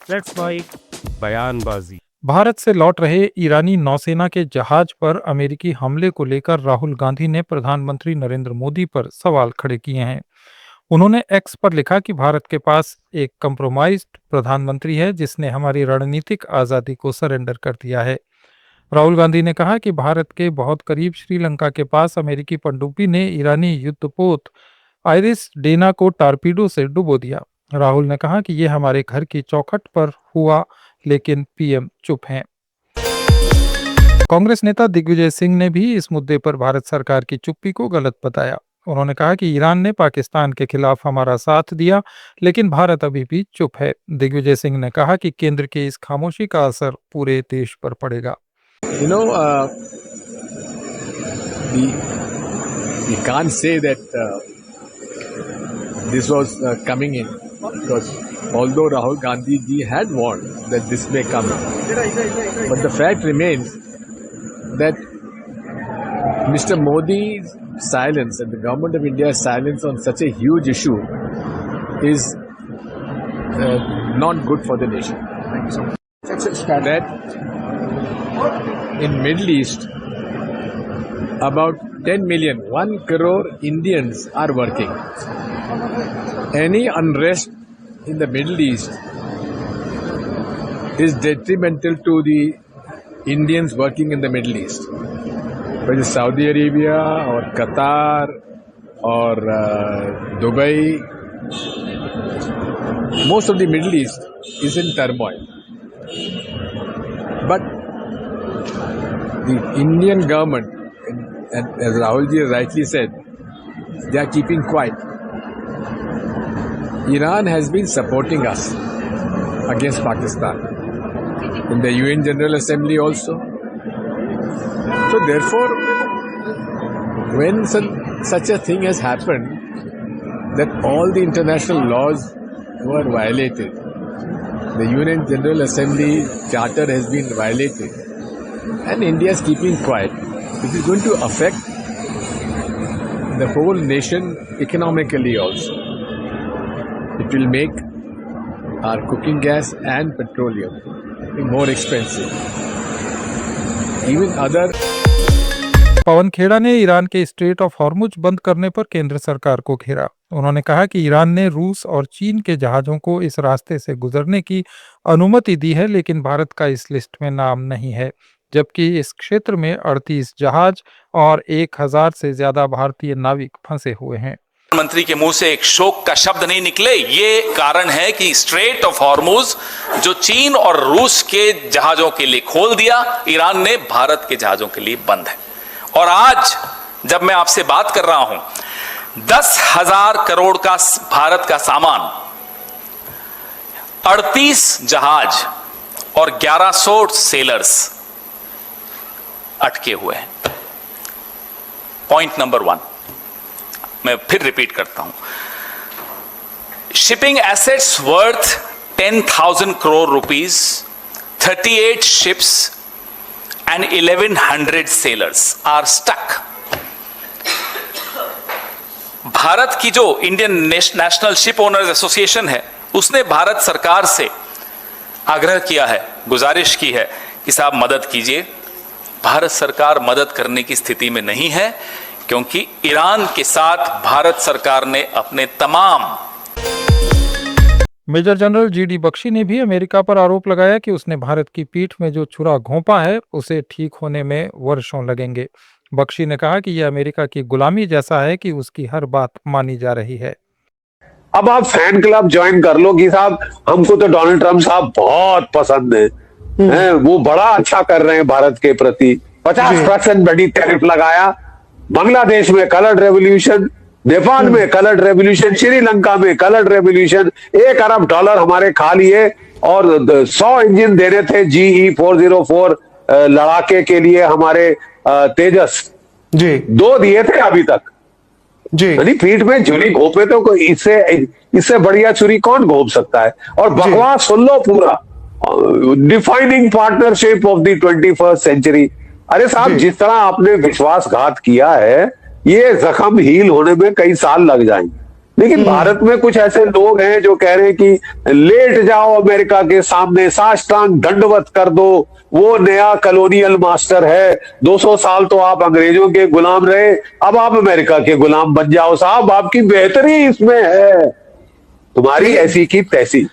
Let's भाई बयानबाजी। भारत से लौट रहे ईरानी नौसेना के जहाज पर अमेरिकी हमले को लेकर राहुल गांधी ने प्रधानमंत्री नरेंद्र मोदी पर सवाल खड़े किए हैं। उन्होंने एक्स पर लिखा कि भारत के पास एक कंप्रोमाइज्ड प्रधानमंत्री है जिसने हमारी रणनीतिक आज़ादी को सरेंडर कर दिया है। राहुल गांधी ने कहा कि भारत के बहुत करीब श्रीलंका के पास अमेरिकी पनडुब्बी ने ईरानी युद्धपोत आइरिस डेना को टारपीडो से डुबो दिया। राहुल ने कहा कि यह हमारे घर की चौखट पर हुआ, लेकिन पीएम चुप हैं। कांग्रेस नेता दिग्विजय सिंह ने भी इस मुद्दे पर भारत सरकार की चुप्पी को गलत बताया। उन्होंने कहा कि ईरान ने पाकिस्तान के खिलाफ हमारा साथ दिया, लेकिन भारत अभी भी चुप है। दिग्विजय सिंह ने कहा कि केंद्र की इस खामोशी का असर पूरे देश पर पड़ेगा। We can't say that this was coming in, because although Rahul Gandhi ji had warned that this may come in, but the fact remains that Mr. Modi's silence and the government of India's silence on such a huge issue is not good for the nation. That in Middle East, about 10 million, 1 crore Indians are working. Any unrest in the Middle East is detrimental to the Indians working in the Middle East. Whether it's Saudi Arabia or Qatar or Dubai, most of the Middle East is in turmoil. But the Indian government, and as Rahul ji rightly said, they are keeping quiet. Iran has been supporting us against Pakistan in the UN General Assembly also. So therefore, when such a thing has happened, that all the international laws were violated, the UN General Assembly Charter has been violated, and India is keeping quiet, it is going to affect the whole nation economically also. It will make our cooking gas and petroleum more expensive. Even other Pawan Khera ने Iran के straight of Hormuz बंद करने पर केंद्र सरकार को घेरा। उन्होंने कहा कि ईरान ने रूस और चीन के जहाजों को इस रास्ते से गुजरने की अनुमति दी है, लेकिन भारत का इस लिस्ट में नाम नहीं है, जबकि इस क्षेत्र में 38 जहाज और 1000 से ज्यादा भारतीय नाविक फंसे हुए हैं। प्रधानमंत्री के मुंह से एक शोक का शब्द नहीं निकले, ये कारण है कि स्ट्रेट ऑफ हॉर्मुज जो चीन और रूस के जहाजों के लिए खोल दिया, ईरान ने भारत के जहाजों के लिए बंद है। और आज जब मैं आपसे बात कर रहा हूं, 10,000 करोड़ का भारत का सामान, 38 जहाज और 1100 सेलर्स अटके हुए हैं। पॉइंट नंबर 1, मैं फिर रिपीट करता हूं, shipping assets worth 10,000 crore rupees, 38 ships and 1100 sailors are stuck. Bharat की जो Indian national ship owners association है, उसने भारत सरकार से आग्रह किया है, गुजारिश की है कि साहब मदद कीजिए। भारत सरकार मदद करने की स्थिति में नहीं है, क्योंकि ईरान के साथ भारत सरकार ने अपने तमाम। मेजर जनरल जीडी बख्शी ने भी अमेरिका पर आरोप लगाया कि उसने भारत की पीठ में जो छुरा घोंपा है उसे ठीक होने में वर्षों लगेंगे। बख्शी ने कहा कि यह अमेरिका की गुलामी जैसा है कि उसकी हर बात मानी जा रही है। अब आप फैन क्लब ज्वाइन कर लो कि साहब हमको तो डोनाल्ड ट्रंप साहब बहुत पसंद है, वो बड़ा अच्छा कर रहे हैं भारत के प्रति, 50% बड़ी टैरिफ लगाया, बांग्लादेश में कलर्ड रेवोल्यूशन, नेपाल में कलर्ड रेवोल्यूशन, श्रीलंका में कलर्ड रेवोल्यूशन, $1 अरब हमारे खा लिए, और 100 इंजन देने थे GE 404 लड़ाके के लिए हमारे तेजस जी, 2 दिए थे अभी तक जी। यानी पीठ में छुरी घोपे तो कोई इससे बढ़िया छुरी कौन घोप सकता है। और बकवास सुन लो पूरा, defining partnership of the 21st century. अरे साहब, जिस तरह आपने विश्वासघात किया है, ये जख्म हील होने में कई साल लग जाएंगे। लेकिन भारत में कुछ ऐसे लोग हैं जो कह रहे हैं कि लेट जाओ अमेरिका के सामने, साष्टांग दंडवत कर दो, वो नया कॉलोनियल मास्टर है, 200 साल तो आप अंग्रेजों के गुलाम रहे, अब आप अमेरिका के गुलाम बन जाओ साहब, आपकी बेहतरी इसमें है, तुम्हारी ऐसी की तैसी।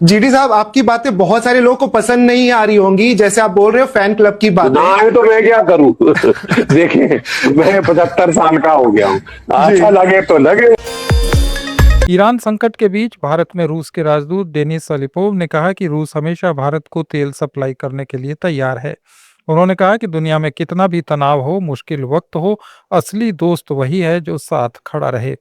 जीडी साहब, आपकी बातें बहुत सारे लोगों को पसंद नहीं आ रही होंगी, जैसे आप बोल रहे हो फैन क्लब की बात ना है तो मैं क्या करूं? देखिए, मैं 75 साल का हो गया हूं, अच्छा लगे तो लगे। ईरान संकट के बीच भारत में रूस के राजदूत डेनिस सलिपोव ने कहा कि रूस हमेशा भारत को तेल सप्लाई करने के लिए तैयार है। उन्होंने कहा कि दुनिया में कितना भी तनाव हो, मुश्किल वक्त हो, असली दोस्त वही है जो साथ खड़ा रहे।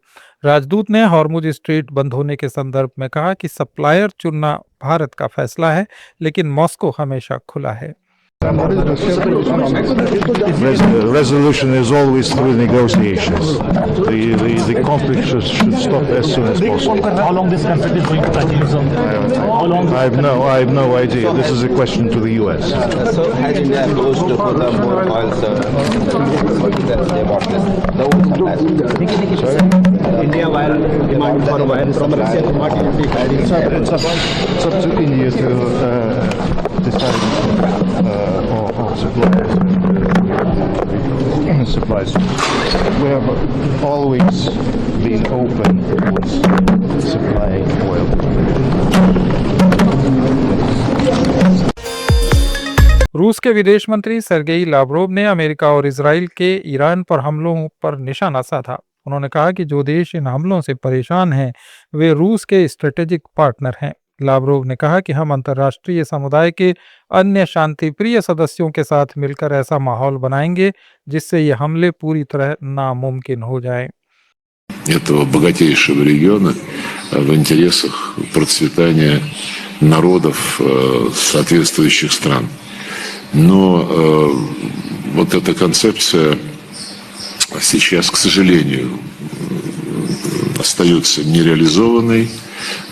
राजदूत ने हॉर्मुज स्ट्रेट बंद होने के संदर्भ में कहा कि सप्लायर चुनना भारत का फैसला है, लेकिन मॉस्को हमेशा खुला है। Resolution is always through negotiations. The conflict should stop as soon as possible. How long this conflict is going to continue? How long? I have no idea. This is a question to the US. So has India closed for the more oil they bought India while demand for oil from Russia to what It's up to India to decide on supplies. We have always been open with supplying oil. रूस के विदेश मंत्री Sergei लाव्रोव ने America और Israel के Iran पर हमलों पर निशाना साधा। उन्होंने कहा कि जो देश इन हमलों से परेशान हैं, वे रूस के स्ट्रेटेजिक पार्टनर हैं। लाव्रोव ने कहा कि हम अंतर्राष्ट्रीय समुदाय के अन्य शांतिप्रिय सदस्यों के साथ मिलकर ऐसा माहौल बनाएंगे जिससे ये हमले पूरी तरह नामुमकिन हो जाएं। Этого богатейшего региона в интересах процветания народов соответствующих стран. Но вот эта концепция сейчас, к сожалению, остается нереализованной.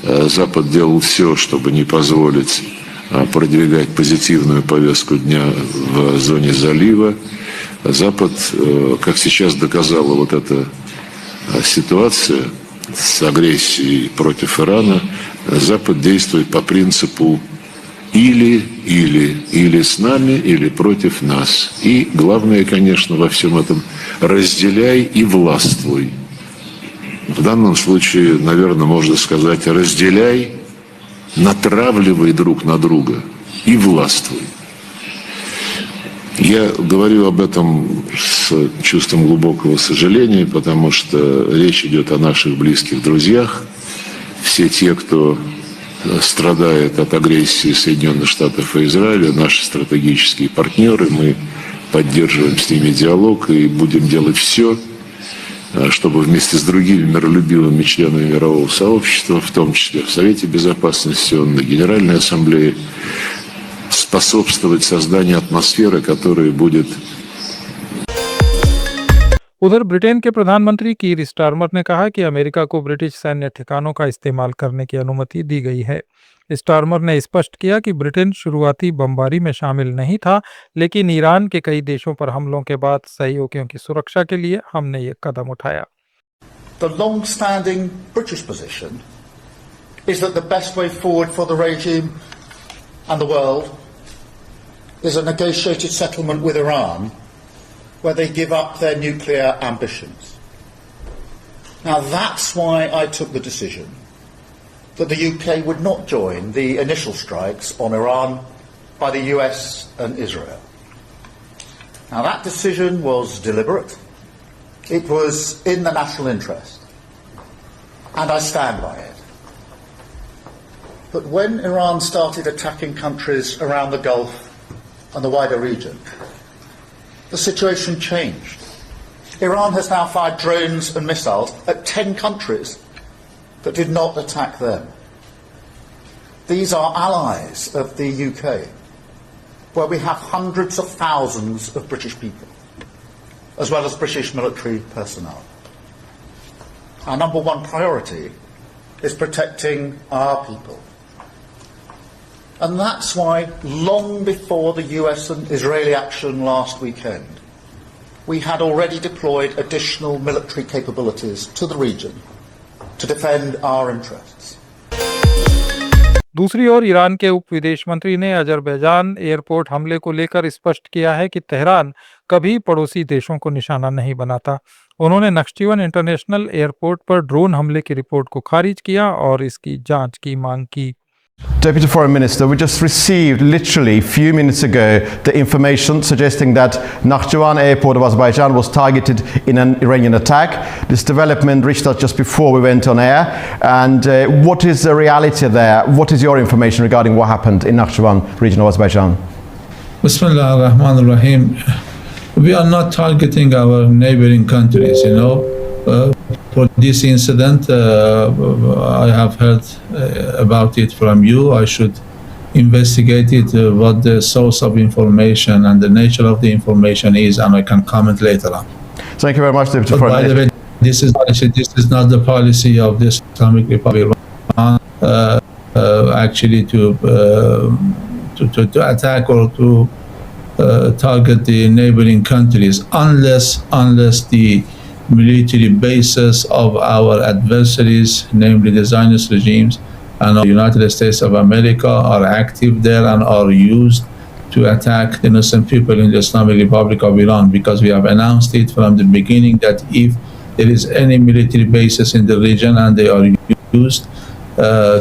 Запад делал все, чтобы не позволить продвигать позитивную повестку дня в зоне залива. Запад, как сейчас доказала вот эта ситуация с агрессией против Ирана, Запад действует по принципу или с нами, или против нас. И главное, конечно, во всем этом разделяй и властвуй. В данном случае, наверное, можно сказать, разделяй, натравливай друг на друга и властвуй. Я говорю об этом с чувством глубокого сожаления, потому что речь идет о наших близких друзьях. Все те, кто страдает от агрессии Соединенных Штатов и Израиля, наши стратегические партнеры, мы поддерживаем с ними диалог и будем делать все, чтобы вместе с другими миролюбивыми членами мирового сообщества, в том числе в Совете Безопасности ООН, на Генеральной Ассамблее, способствовать созданию атмосферы, которая будет. उधर ब्रिटेन के प्रधानमंत्री कीर स्टारमर ने कहा कि अमेरिका को ब्रिटिश सैन्य ठिकानों का इस्तेमाल करने की अनुमति दी गई है। स्टारमर ने स्पष्ट किया कि ब्रिटेन शुरुआती बमबारी में शामिल नहीं था, लेकिन ईरान के कई देशों पर हमलों के बाद सहयोगियों की सुरक्षा के लिए हमने ये कदम उठाया। The long-standing British position is that the best way forward for the regime and the world is a negotiated settlement with Iran where they give up their nuclear ambitions. Now that's why I took the decision that the UK would not join the initial strikes on Iran by the US and Israel. Now that decision was deliberate. It was in the national interest. And I stand by it. But when Iran started attacking countries around the Gulf and the wider region, the situation changed. Iran has now fired drones and missiles at 10 countries that did not attack them. These are allies of the UK, where we have hundreds of thousands of British people, as well as British military personnel. Our number one priority is protecting our people. And that's why, long before the US and Israeli action last weekend, we had already deployed additional military capabilities to the region to defend our interests. दूसरी ओर Iran के उप विदेश मंत्री ने Azerbaijan airport हमले को लेकर स्पष्ट किया है कि तेहरान कभी पड़ोसी देशों को निशाना नहीं बनाता। उन्होंने नख्चिवन इंटरनेशनल एयरपोर्ट पर ड्रोन हमले की रिपोर्ट को खारिज किया और इसकी जांच की मांग की। Deputy Foreign Minister, we just received literally a few minutes ago the information suggesting that Nakhchivan airport of Azerbaijan was targeted in an Iranian attack. This development reached us just before we went on air. And what is the reality there? What is your information regarding what happened in Nakhchivan region of Azerbaijan? Bismillah ar-Rahman ar-Rahim. We are not targeting our neighboring countries, you know. For this incident, I have heard about it from you. I should investigate it, what the source of information and the nature of the information is, and I can comment later on. Thank you very much, Deputy Foreign Minister. By the way, this is not the policy of the Islamic Republic of Iran, actually to attack or to target the neighboring countries unless the military bases of our adversaries, namely the Zionist regimes and the United States of America, are active there and are used to attack the innocent people in the Islamic Republic of Iran, because we have announced it from the beginning that if there is any military bases in the region and they are used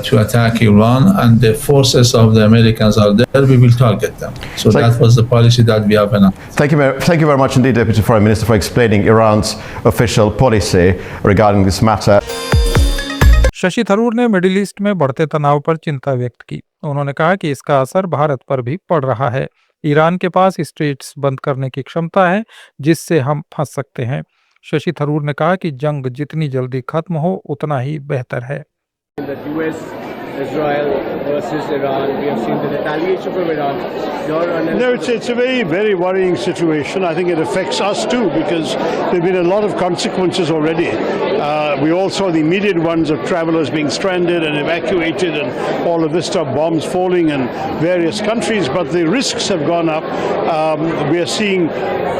to attack Iran and the forces of the Americans are there, we will target them. So that was the policy that we have announced. Thank you very much indeed, Deputy Foreign Minister, for explaining Iran's official policy regarding this matter. Shashi Tharoor ने middle east में बढ़ते तनाव पर चिंता व्यक्त की। उन्होंने कहा कि इसका असर भारत पर भी पड़ रहा है। ईरान के पास स्ट्रेट्स बंद करने की क्षमता है जिससे हम फंस सकते हैं। शशि थरूर ने कहा कि जंग जितनी जल्दी खत्म हो उतना ही बेहतर है। The US, Israel versus Iran, we have seen the retaliation from Iran. No, it's a very, very worrying situation. I think it affects us too, because there have been a lot of consequences already. We all saw the immediate ones of travelers being stranded and evacuated and all of this stuff, bombs falling in various countries, but the risks have gone up. We are seeing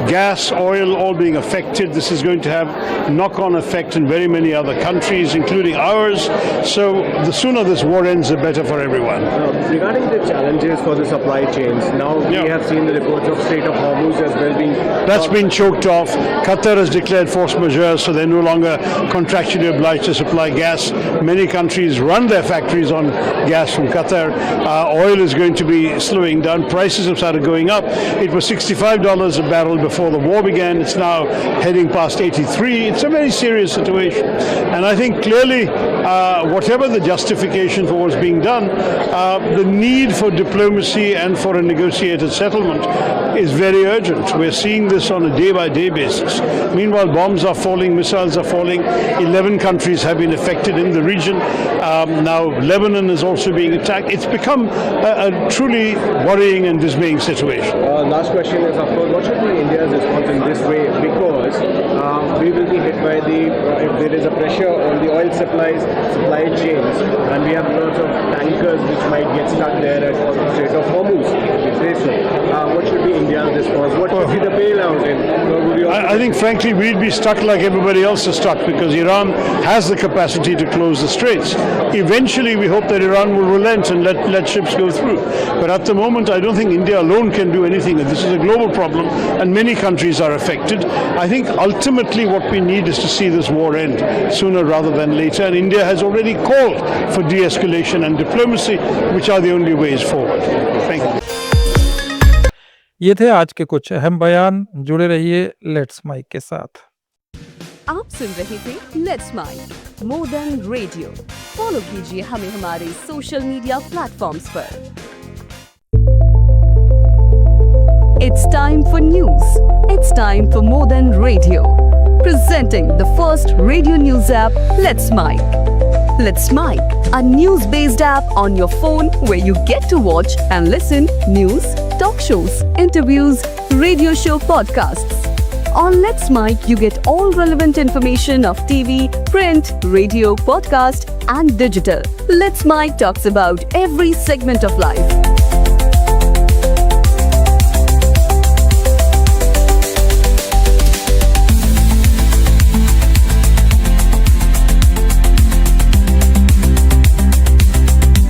gas, oil all being affected. This is going to have knock-on effect in very many other countries, including ours. So the sooner this war ends, the better for everyone. Regarding the challenges for the supply chains, now we have seen the reports of Strait of Hormuz as well being... That's been choked off. Qatar has declared force majeure, so they're no longer contractually obliged to supply gas. Many countries run their factories on gas from Qatar. Oil is going to be slowing down. Prices have started going up. It was $65 a barrel before the war began. It's now heading past 83. It's a very serious situation. And I think clearly, whatever the justification for what's being done, the need for diplomacy and for a negotiated settlement is very urgent. We're seeing this on a day-by-day basis. Meanwhile, bombs are falling, missiles are falling. 11 countries have been affected in the region. Now Lebanon is also being attacked. It's become a truly worrying and dismaying situation. Last question is, of course, what should be India's response in this way? Because we will be hit by if there is a pressure on the oil supply chains, and we have lots of tankers which might get stuck there at the Strait of Hormuz. What should be India's response? What should be the bailout? I think, frankly, we'd be stuck like everybody else is stuck, because Iran has the capacity to close the straits. Eventually, we hope that Iran will relent and let ships go through. But at the moment, I don't think India alone can do anything. This is a global problem, and many countries are affected. I think ultimately what we need is to see this war end sooner rather than later. And India has already called for de-escalation and diplomacy, which are the only ways forward. Thank you. ये थे आज के कुछ अहम बयान। जुड़े रहिए let's mic के साथ। आप सुन रहे थे let's make more than radio. Follow कीजिए हमें हमारे सोशल मीडिया प्लेटफॉर्म्स पर। It's time for news. It's time for more than radio. Presenting the first radio news app, Let's Mike. Let's Mike, a news-based app on your phone where you get to watch and listen news, talk shows, interviews, radio show podcasts. On Let's Mike, you get all relevant information of TV, print, radio, podcast, and digital. Let's Mike talks about every segment of life.